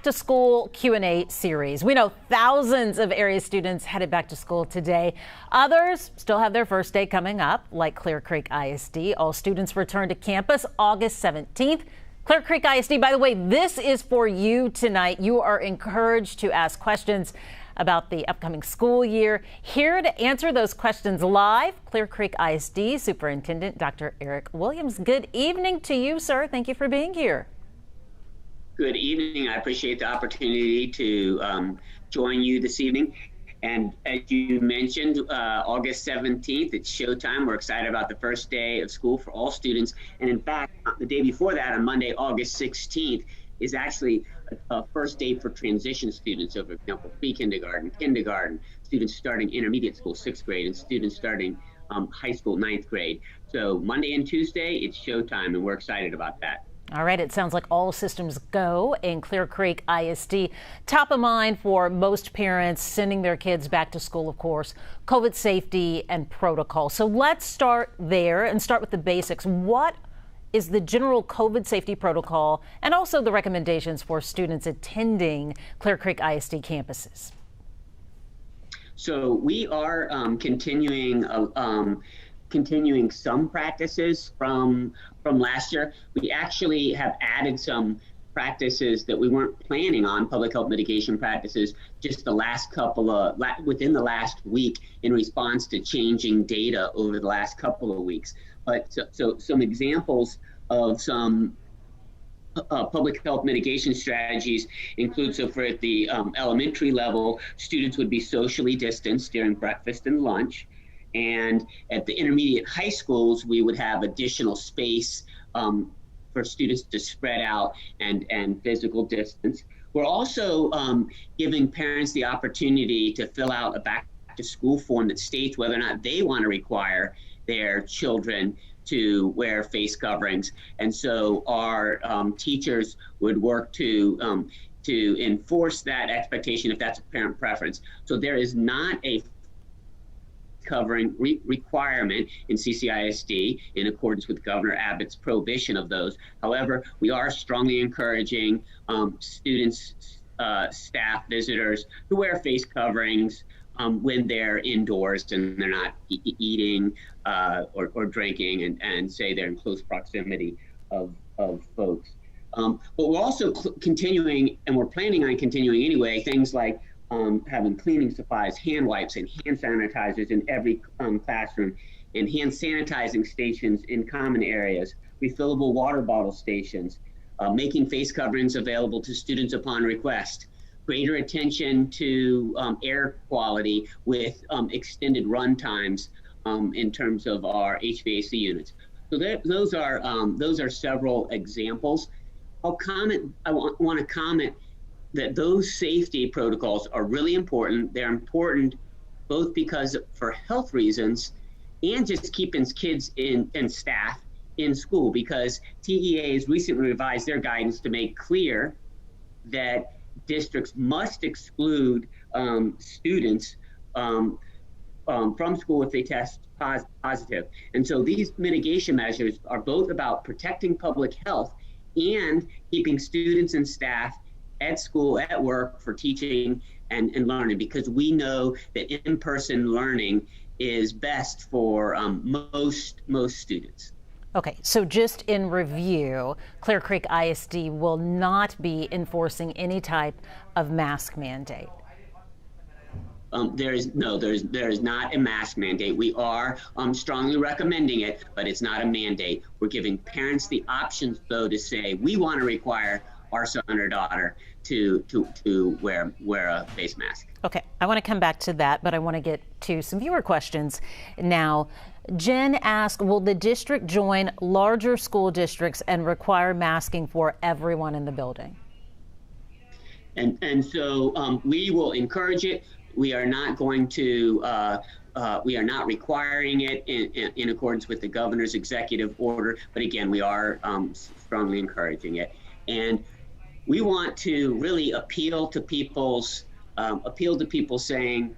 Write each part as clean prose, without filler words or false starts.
to school Q&A series. We know thousands of area students headed back to school today. Others still have their first day coming up, like Clear Creek ISD. All students return to campus August 17th. Clear Creek ISD, by the way, this is for you tonight. You are encouraged to ask questions about the upcoming school year. Here to answer those questions live, Clear Creek ISD Superintendent Dr. Eric Williams. Good evening to you, sir. Thank you for being here. Good evening. I appreciate the opportunity to join you this evening. And as you mentioned, August 17th, it's showtime. We're excited about the first day of school for all students. And in fact, the day before that, on Monday, August 16th, is actually a first day for transition students. So, for example, pre-kindergarten, kindergarten, students starting intermediate school, 6th grade, and students starting high school, 9th grade. So Monday and Tuesday, it's showtime, and we're excited about that. All right, it sounds like all systems go in Clear Creek ISD. Top of mind for most parents sending their kids back to school, of course, COVID safety and protocol. So let's start there and start with the basics. What is the general COVID safety protocol and also the recommendations for students attending Clear Creek ISD campuses? So we are continuing some practices from last year. We actually have added some practices that we weren't planning on, public health mitigation practices, just the last couple of, within the last week in response to changing data over the last couple of weeks. But so some examples of some public health mitigation strategies include, so for at the elementary level, students would be socially distanced during breakfast and lunch. And at the intermediate high schools, we would have additional space for students to spread out and physical distance. We're also giving parents the opportunity to fill out a back to school form that states whether or not they want to require their children to wear face coverings. And so our teachers would work to enforce that expectation if that's a parent preference. So there is not a covering requirement in CCISD in accordance with Governor Abbott's prohibition of those. However, we are strongly encouraging students, staff, visitors to wear face coverings when they're indoors and they're not eating or drinking and say they're in close proximity of folks. But we're also continuing, and we're planning on continuing anyway, things like having cleaning supplies, hand wipes, and hand sanitizers in every classroom, and hand sanitizing stations in common areas, refillable water bottle stations, making face coverings available to students upon request, greater attention to air quality with extended run times in terms of our HVAC units. So those are several examples. I want to comment that those safety protocols are really important. They're important both because for health reasons and just keeping kids and staff in school, because TEA has recently revised their guidance to make clear that districts must exclude students from school if they test positive. And so these mitigation measures are both about protecting public health and keeping students and staff at school, at work for teaching and learning, because we know that in-person learning is best for most students. Okay, so just in review, Clear Creek ISD will not be enforcing any type of mask mandate. There is not a mask mandate. We are strongly recommending it, but it's not a mandate. We're giving parents the options, though, to say we want to require our son or daughter to wear a face mask. Okay, I want to come back to that, but I want to get to some viewer questions now. Jen asked, will the district join larger school districts and require masking for everyone in the building? And so we will encourage it. We are not going to, we are not requiring it in accordance with the governor's executive order. But again, we are strongly encouraging it. And we want to really appeal to people saying,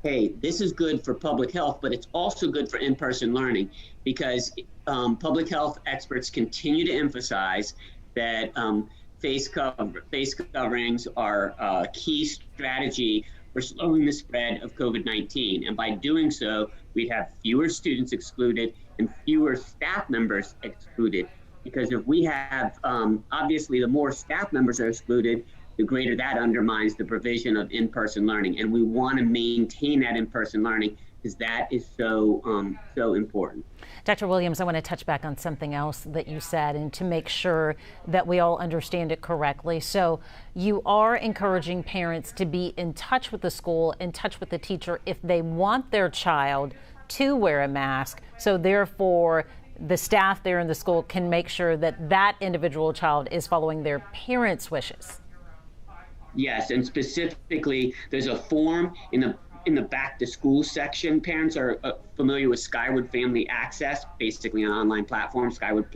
hey, this is good for public health, but it's also good for in-person learning, because public health experts continue to emphasize that face coverings are a key strategy for slowing the spread of COVID-19. And by doing so, we'd have fewer students excluded and fewer staff members excluded. Because if we have, obviously, the more staff members are excluded, the greater that undermines the provision of in-person learning. And we want to maintain that in-person learning because that is so important. Dr. Williams, I want to touch back on something else that you said and to make sure that we all understand it correctly. So you are encouraging parents to be in touch with the school, in touch with the teacher if they want their child to wear a mask. So therefore, the staff there in the school can make sure that that individual child is following their parents' wishes. Yes, and specifically, there's a form in the back to school section. Parents are familiar with Skyward Family Access, basically an online platform, Skyward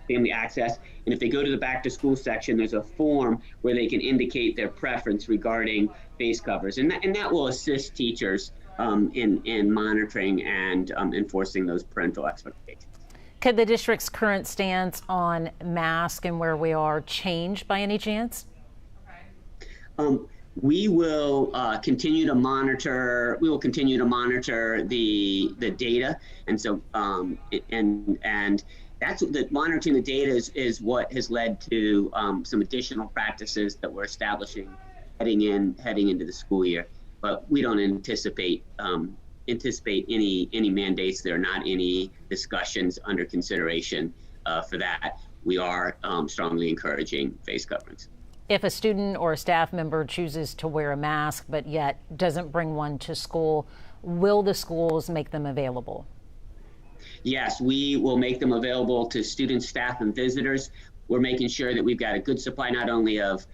Family Access. And if they go to the back to school section, there's a form where they can indicate their preference regarding face covers. And that will assist teachers in monitoring and enforcing those parental expectations. Could the district's current stance on mask and where we are change by any chance? We will continue to monitor. We will continue to monitor the data, and so and that's the monitoring the data is what has led to some additional practices that we're establishing heading into the school year. But we don't anticipate any mandates. There are not any discussions under consideration for that. We are strongly encouraging face coverings. If a student or a staff member chooses to wear a mask but yet doesn't bring one to school, will the schools make them available? Yes, we will make them available to students, staff, and visitors. We're making sure that we've got a good supply not only of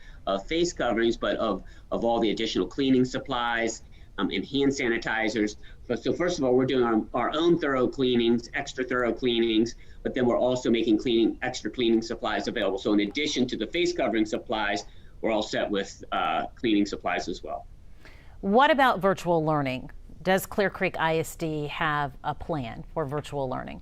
face coverings, but of all the additional cleaning supplies and hand sanitizers. So first of all, we're doing our own thorough cleanings, extra thorough cleanings, but then we're also making extra cleaning supplies available. So in addition to the face covering supplies, we're all set with cleaning supplies as well. What about virtual learning? Does Clear Creek ISD have a plan for virtual learning?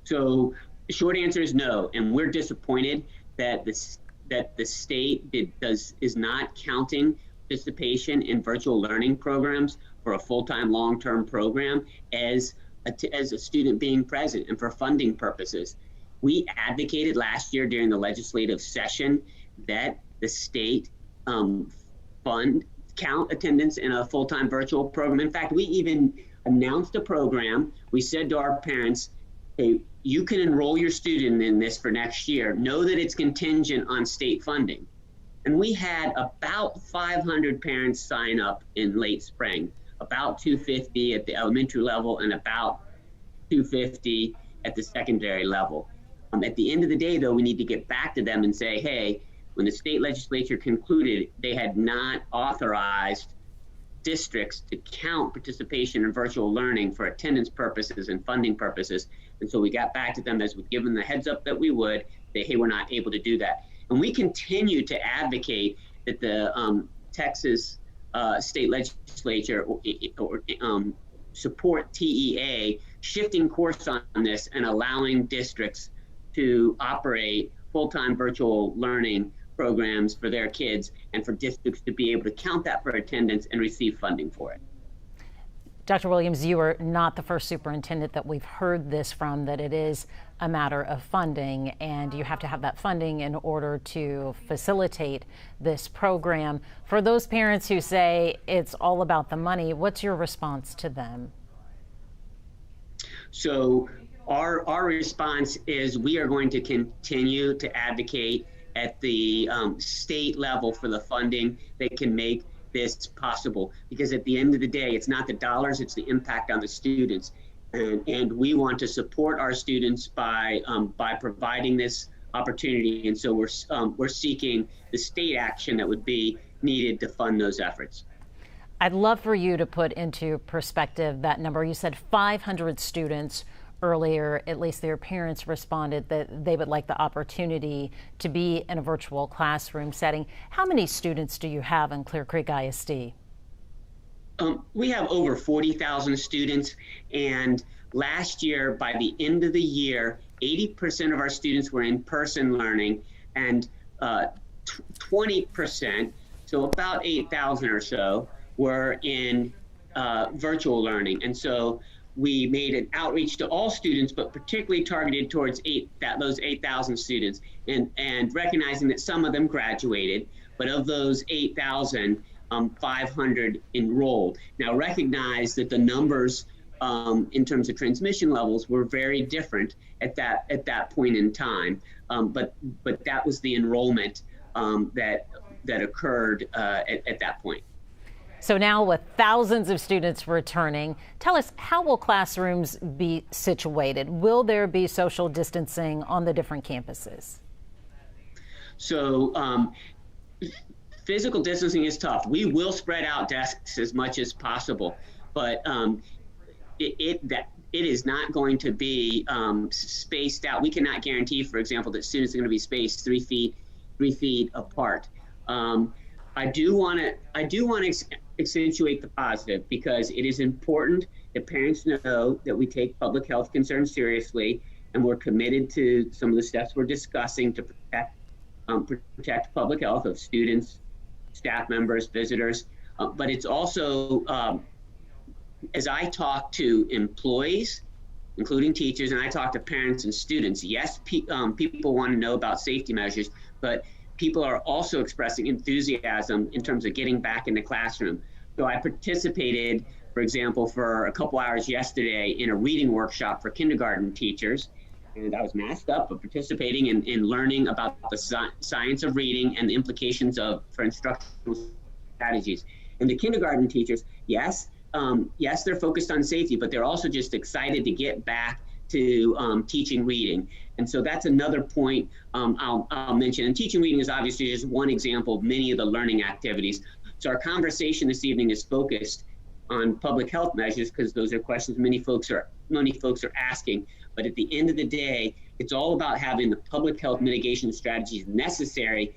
So the short answer is no, and we're disappointed that the state is not counting participation in virtual learning programs for a full-time long-term program as a student being present and for funding purposes. We advocated last year during the legislative session that the state count attendance in a full-time virtual program. In fact, we even announced a program. We said to our parents, hey, you can enroll your student in this for next year. Know that it's contingent on state funding. And we had about 500 parents sign up in late spring, about 250 at the elementary level and about 250 at the secondary level. At the end of the day, though, we need to get back to them and say, hey, when the state legislature concluded they had not authorized districts to count participation in virtual learning for attendance purposes and funding purposes. And so we got back to them as we'd given the heads up that we would, say, hey, we're not able to do that. And we continue to advocate that the Texas state legislature support TEA shifting course on this and allowing districts to operate full-time virtual learning programs for their kids and for districts to be able to count that for attendance and receive funding for it. Dr. Williams, you are not the first superintendent that we've heard this from, that it is a matter of funding and you have to have that funding in order to facilitate this program. For those parents who say it's all about the money, what's your response to them? So our response is we are going to continue to advocate at the state level for the funding that can make this possible, because at the end of the day, it's not the dollars, it's the impact on the students. And we want to support our students by providing this opportunity. And so we're seeking the state action that would be needed to fund those efforts. I'd love for you to put into perspective that number. You said 500 students earlier, at least their parents responded that they would like the opportunity to be in a virtual classroom setting. How many students do you have in Clear Creek ISD? We have over 40,000 students, and last year, by the end of the year, 80% of our students were in-person learning, and 20%, so about 8,000 or so, were in virtual learning. And so we made an outreach to all students, but particularly targeted towards those 8,000 students, and recognizing that some of them graduated, but of those 8,000, 500 enrolled. Now recognize that the numbers in terms of transmission levels were very different at that point in time, but that was the enrollment that occurred at that point. So now with thousands of students returning, tell us, how will classrooms be situated? Will there be social distancing on the different campuses? So physical distancing is tough. We will spread out desks as much as possible, but it is not going to be spaced out. We cannot guarantee, for example, that students are going to be spaced 3 feet apart. I do want to accentuate the positive, because it is important that parents know that we take public health concerns seriously, and we're committed to some of the steps we're discussing to protect public health of students, staff members, visitors. But it's also, as I talk to employees, including teachers, and I talk to parents and students, yes, people want to know about safety measures, but people are also expressing enthusiasm in terms of getting back in the classroom. So I participated, for example, for a couple hours yesterday in a reading workshop for kindergarten teachers, and I was masked up, but participating in learning about the science of reading and the implications for instructional strategies. And the kindergarten teachers, yes, they're focused on safety, but they're also just excited to get back to teaching reading. And so that's another point I'll mention. And teaching reading is obviously just one example of many of the learning activities. So our conversation this evening is focused on public health measures, because those are questions many folks are asking. But at the end of the day, it's all about having the public health mitigation strategies necessary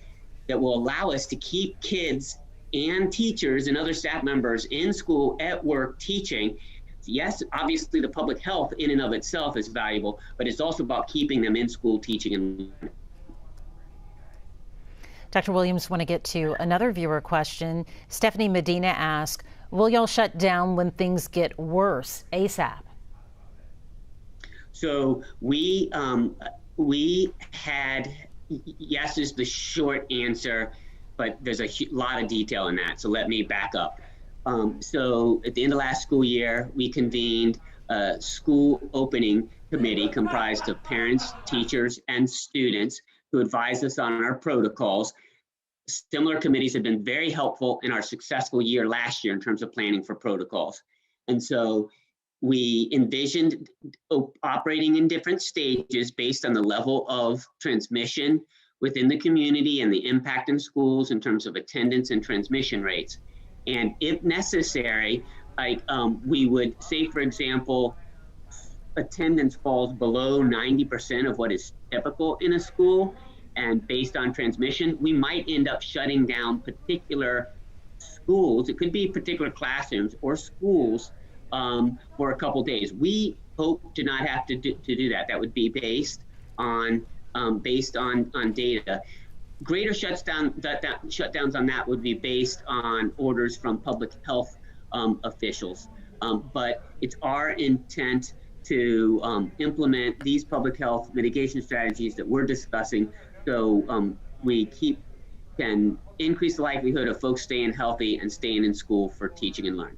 that will allow us to keep kids and teachers and other staff members in school, at work, teaching. Yes, obviously the public health in and of itself is valuable, but it's also about keeping them in school teaching and learning. Dr. Williams, want to get to another viewer question. Stephanie Medina asks, will y'all shut down when things get worse ASAP? So we had, yes is the short answer, but there's a lot of detail in that. So let me back up. So at the end of last school year, we convened a school opening committee comprised of parents, teachers, and students who advised us on our protocols. Similar committees have been very helpful in our successful year last year in terms of planning for protocols. And so we envisioned operating in different stages based on the level of transmission within the community and the impact in schools in terms of attendance and transmission rates. And if necessary, we would say, for example, attendance falls below 90% of what is typical in a school, and based on transmission, we might end up shutting down particular schools. It could be particular classrooms or schools for a couple days. We hope to not have to do that. That would be based on data. Greater shutdowns on that would be based on orders from public health officials. But it's our intent to implement these public health mitigation strategies that we're discussing, so we can increase the likelihood of folks staying healthy and staying in school for teaching and learning.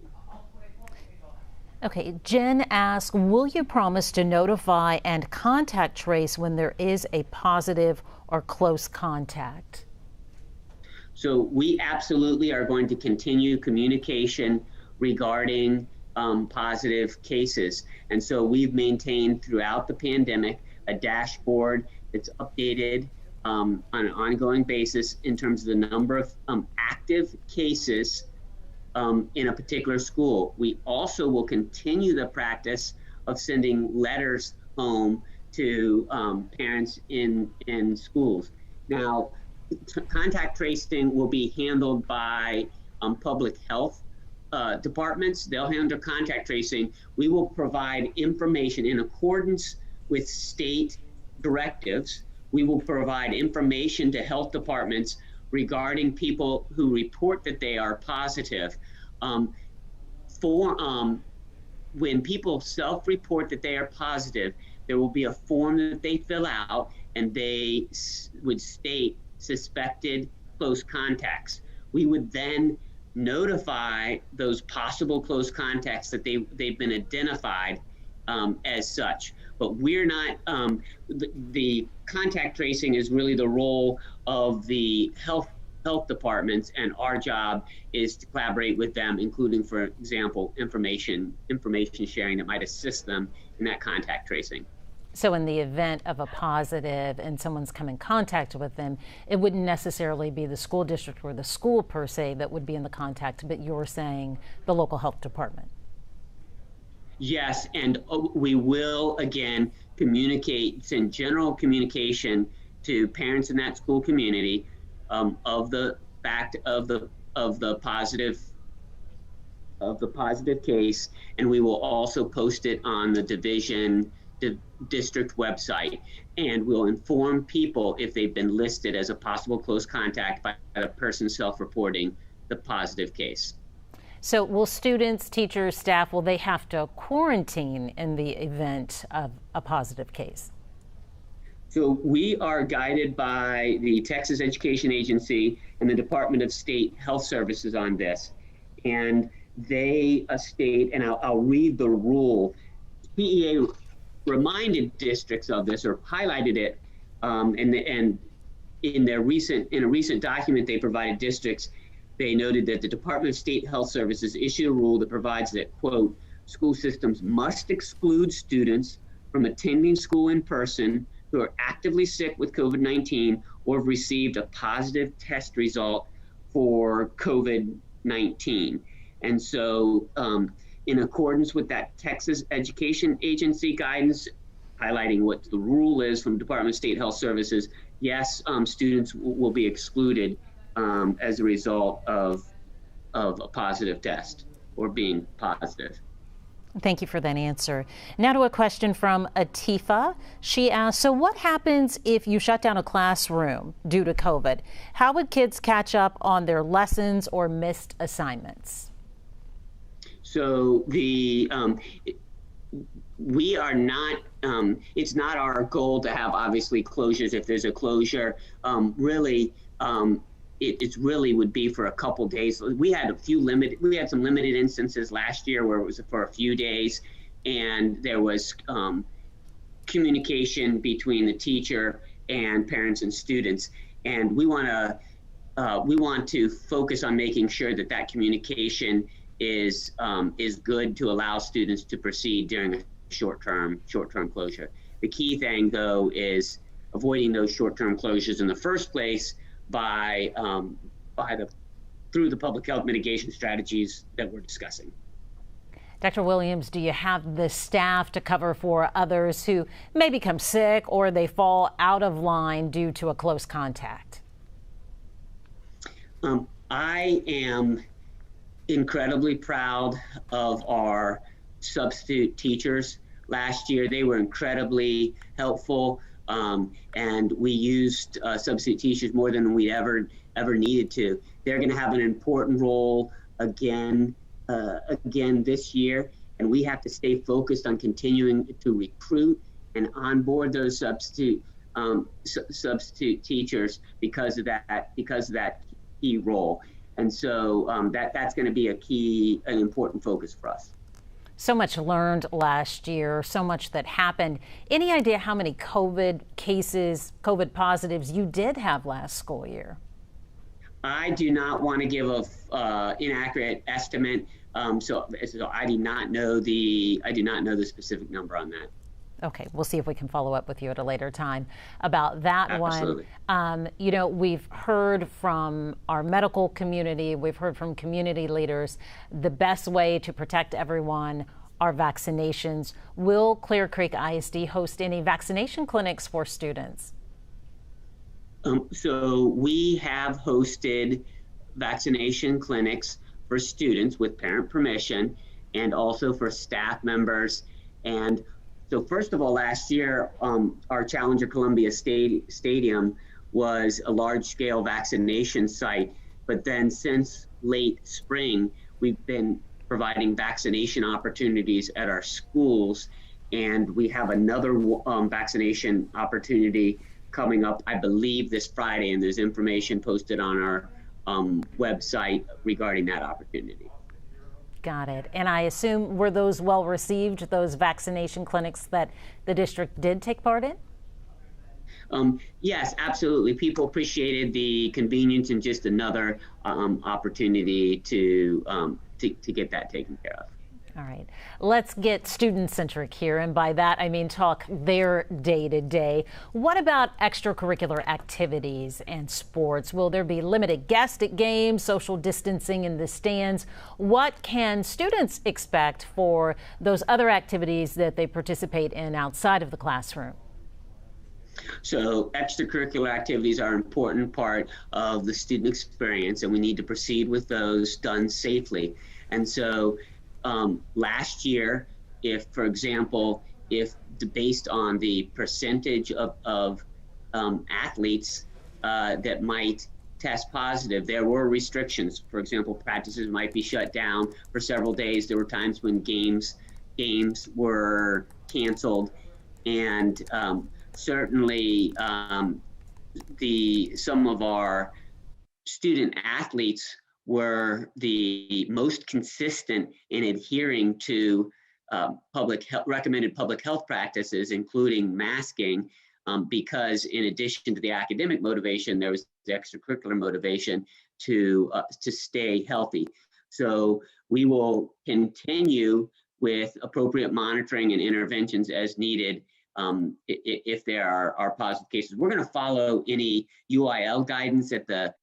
Okay, Jen asks, will you promise to notify and contact trace when there is a positive or close contact? So we absolutely are going to continue communication regarding positive cases. And so we've maintained throughout the pandemic a dashboard that's updated on an ongoing basis in terms of the number of active cases in a particular school. We also will continue the practice of sending letters home to parents in schools. Now, contact tracing will be handled by public health departments. They'll handle contact tracing. We will provide information in accordance with state directives We will provide information to health departments regarding people who report that they are positive. When people self-report that they are positive, there will be a form that they fill out, and they would state suspected close contacts. We would then notify those possible close contacts that they've been identified as such. But we're not, the contact tracing is really the role of the health departments, and our job is to collaborate with them, including, for example, information sharing that might assist them in that contact tracing. So in the event of a positive and someone's come in contact with them, it wouldn't necessarily be the school district or the school per se that would be in the contact, but you're saying the local health department. Yes, and we will again send general communication to parents in that school community of the fact of the positive case, and we will also post it on the district website, and we'll inform people if they've been listed as a possible close contact by a person self-reporting the positive case. So will students, teachers, staff, will they have to quarantine in the event of a positive case? So we are guided by the Texas Education Agency and the Department of State Health Services on this. And they state, and I'll read the rule, PEA reminded districts of this, or highlighted it, and in a recent document they provided districts, they noted that the Department of State Health Services issued a rule that provides that, quote, school systems must exclude students from attending school in person who are actively sick with COVID-19 or have received a positive test result for COVID-19. And so in accordance with that Texas Education Agency guidance, highlighting what the rule is from the Department of State Health Services, yes, students will be excluded as a result of a positive test or being positive. Thank you for that answer. Now to a question from Atifa. She asked, so what happens if you shut down a classroom due to COVID? How would kids catch up on their lessons or missed assignments? So we are not, it's not our goal to have obviously closures. If there's a closure, it really would be for a couple days. We had some limited instances last year where it was for a few days, and there was communication between the teacher and parents and students. And we want to focus on making sure that communication is good to allow students to proceed during a short-term closure. The key thing, though, is avoiding those short-term closures in the first place through the public health mitigation strategies that we're discussing. Dr. Williams, do you have the staff to cover for others who may become sick or they fall out of line due to a close contact? I am incredibly proud of our substitute teachers. Last year, they were incredibly helpful. And we used substitute teachers more than we ever needed to. They're going to have an important role again this year, and we have to stay focused on continuing to recruit and onboard those substitute teachers because of that key role. And so that's going to be an important focus for us. So much learned last year, so much that happened. Any idea how many COVID cases, COVID positives you did have last school year? I do not want to give a inaccurate estimate, so I do not know the specific number on that. Okay, we'll see if we can follow up with you at a later time about that Absolutely. one. We've heard from our medical community, we've heard from community leaders, the best way to protect everyone are vaccinations. Will Clear Creek ISD host any vaccination clinics for students? So we have hosted vaccination clinics for students with parent permission and also for staff members. And So first of all, last year, our Challenger Columbia Stadium was a large-scale vaccination site. But then since late spring, we've been providing vaccination opportunities at our schools. And we have another vaccination opportunity coming up, I believe, this Friday. And there's information posted on our website regarding that opportunity. Got it. And I assume, were those well received, those vaccination clinics that the district did take part in? Yes, absolutely. People appreciated the convenience and just another opportunity to get that taken care of. All right, let's get student-centric here, and by that I mean talk their day-to-day. What about extracurricular activities and sports? Will there be limited guests at games, social distancing in the stands? What can students expect for those other activities that they participate in outside of the classroom? So extracurricular activities are an important part of the student experience, and we need to proceed with those done safely. And so last year, if, for example, based on the percentage of athletes that might test positive, there were restrictions. For example, practices might be shut down for several days. There were times when games were canceled, and certainly some of our student athletes were the most consistent in adhering to recommended public health practices, including masking, because in addition to the academic motivation, there was the extracurricular motivation to stay healthy. So we will continue with appropriate monitoring and interventions as needed if there are positive cases. We're going to follow any UIL guidance at the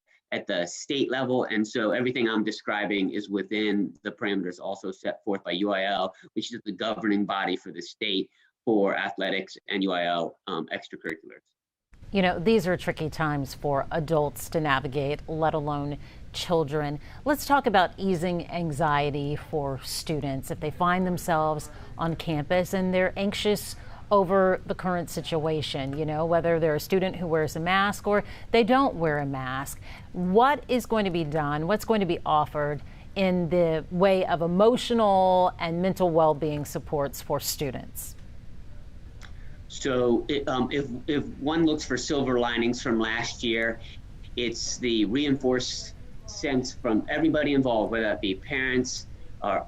state level, and so everything I'm describing is within the parameters also set forth by UIL, which is the governing body for the state for athletics and UIL extracurriculars. You know, these are tricky times for adults to navigate, let alone children. Let's talk about easing anxiety for students if they find themselves on campus and they're anxious over the current situation, you know, whether they're a student who wears a mask or they don't wear a mask. What is going to be done? What's going to be offered in the way of emotional and mental well-being supports for students? So if one looks for silver linings from last year, it's the reinforced sense from everybody involved, whether that be parents,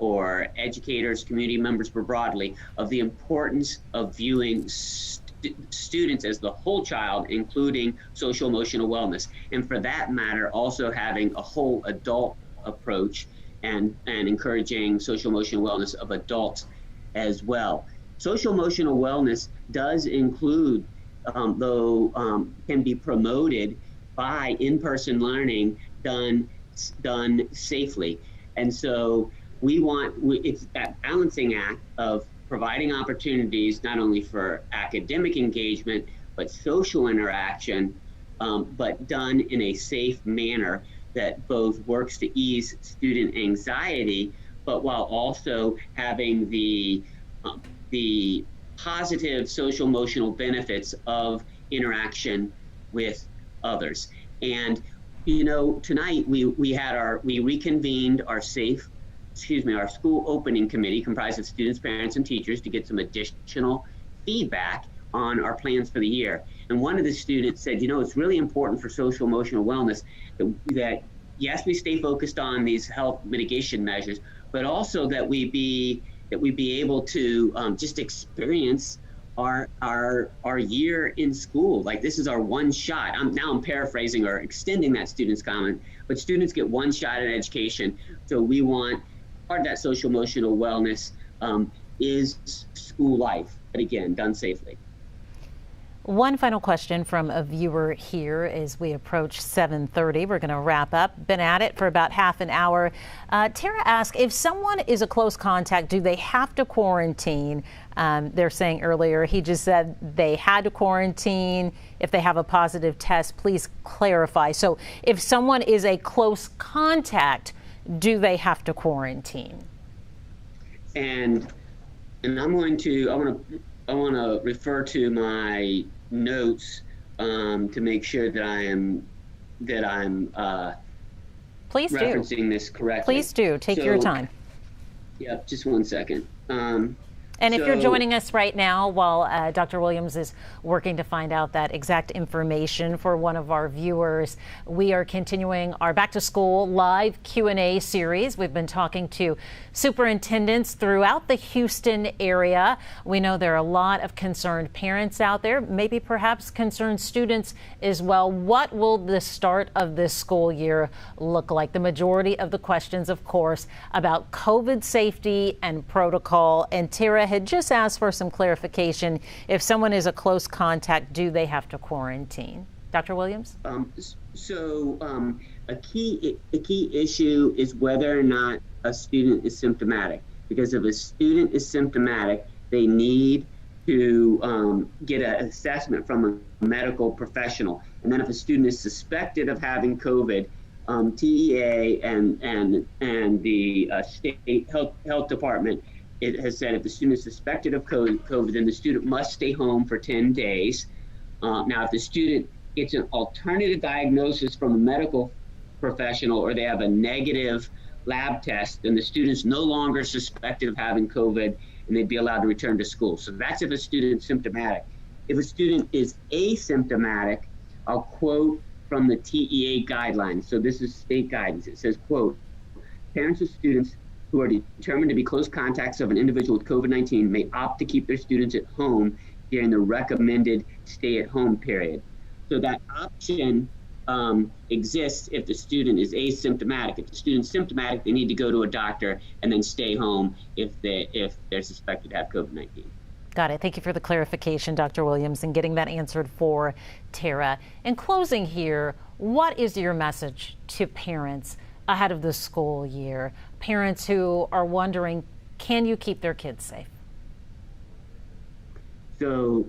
or educators, community members more broadly, of the importance of viewing students as the whole child, including social emotional wellness. And for that matter, also having a whole adult approach and encouraging social emotional wellness of adults as well. Social emotional wellness does include, can be promoted by in-person learning done safely. And so it's that balancing act of providing opportunities not only for academic engagement, but social interaction, but done in a safe manner that both works to ease student anxiety, but while also having the positive social emotional benefits of interaction with others. And you know, tonight we reconvened our school opening committee comprised of students, parents, and teachers to get some additional feedback on our plans for the year. And one of the students said, you know, it's really important for social emotional wellness that yes, we stay focused on these health mitigation measures, but also that we be able to just experience our year in school. Like, this is our one shot. I'm paraphrasing or extending that student's comment, but students get one shot at education. So we want part of that social emotional wellness is school life, but again, done safely. One final question from a viewer here as we approach 7:30. We're going to wrap up. Been at it for about half an hour. Tara asked, if someone is a close contact, do they have to quarantine? They're saying earlier, he just said they had to quarantine if they have a positive test. Please clarify. So if someone is a close contact, do they have to quarantine? And I want to to refer to my notes to make sure that I'm Please do. referencing this correctly. Please do. Take your time. Yeah, just one second. And if you're joining us right now while Dr. Williams is working to find out that exact information for one of our viewers, we are continuing our Back to School live Q&A series. We've been talking to superintendents throughout the Houston area. We know there are a lot of concerned parents out there, maybe perhaps concerned students as well. What will the start of this school year look like? The majority of the questions, of course, about COVID safety and protocol. And Tara had just asked for some clarification. If someone is a close contact, do they have to quarantine? Dr. Williams? A key issue is whether or not a student is symptomatic. Because if a student is symptomatic, they need to get an assessment from a medical professional. And then if a student is suspected of having COVID, TEA and the state health department, it has said if the student is suspected of COVID, then the student must stay home for 10 days. Now, if the student gets an alternative diagnosis from a medical professional or they have a negative lab test, then the student's no longer suspected of having COVID and they'd be allowed to return to school. So that's if a student's symptomatic. If a student is asymptomatic, I'll quote from the TEA guidelines. So this is state guidance. It says, quote, parents of students who are determined to be close contacts of an individual with COVID-19 may opt to keep their students at home during the recommended stay-at-home period. So that option exists if the student is asymptomatic. If the student's symptomatic, they need to go to a doctor and then stay home if they're suspected to have COVID-19. Got it. Thank you for the clarification, Dr. Williams, and getting that answered for Tara. In closing here, what is your message to parents ahead of the school year? Parents who are wondering, can you keep their kids safe? So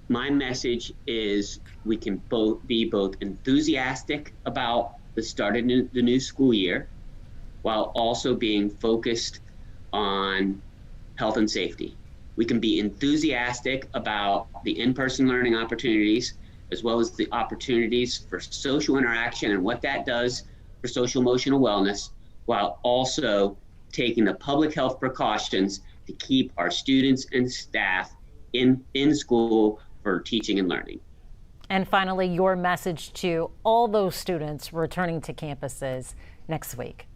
my message is we can be both enthusiastic about the start of the new school year while also being focused on health and safety. We can be enthusiastic about the in-person learning opportunities as well as the opportunities for social interaction and what that does for social emotional wellness, while also taking the public health precautions to keep our students and staff in school for teaching and learning. And finally, your message to all those students returning to campuses next week.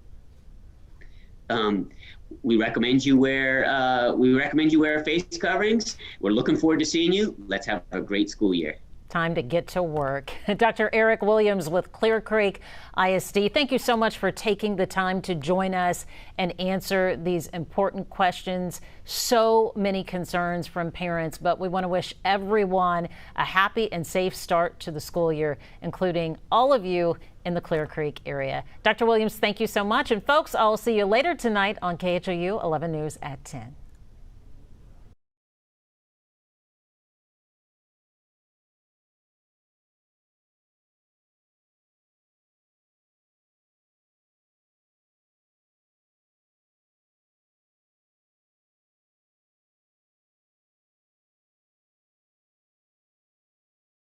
We recommend you wear face coverings. We're looking forward to seeing you. Let's have a great school year. Time to get to work. Dr. Eric Williams with Clear Creek ISD, thank you so much for taking the time to join us and answer these important questions. So many concerns from parents, but we want to wish everyone a happy and safe start to the school year, including all of you in the Clear Creek area. Dr. Williams, thank you so much. And folks, I'll see you later tonight on KHOU 11 News at 10.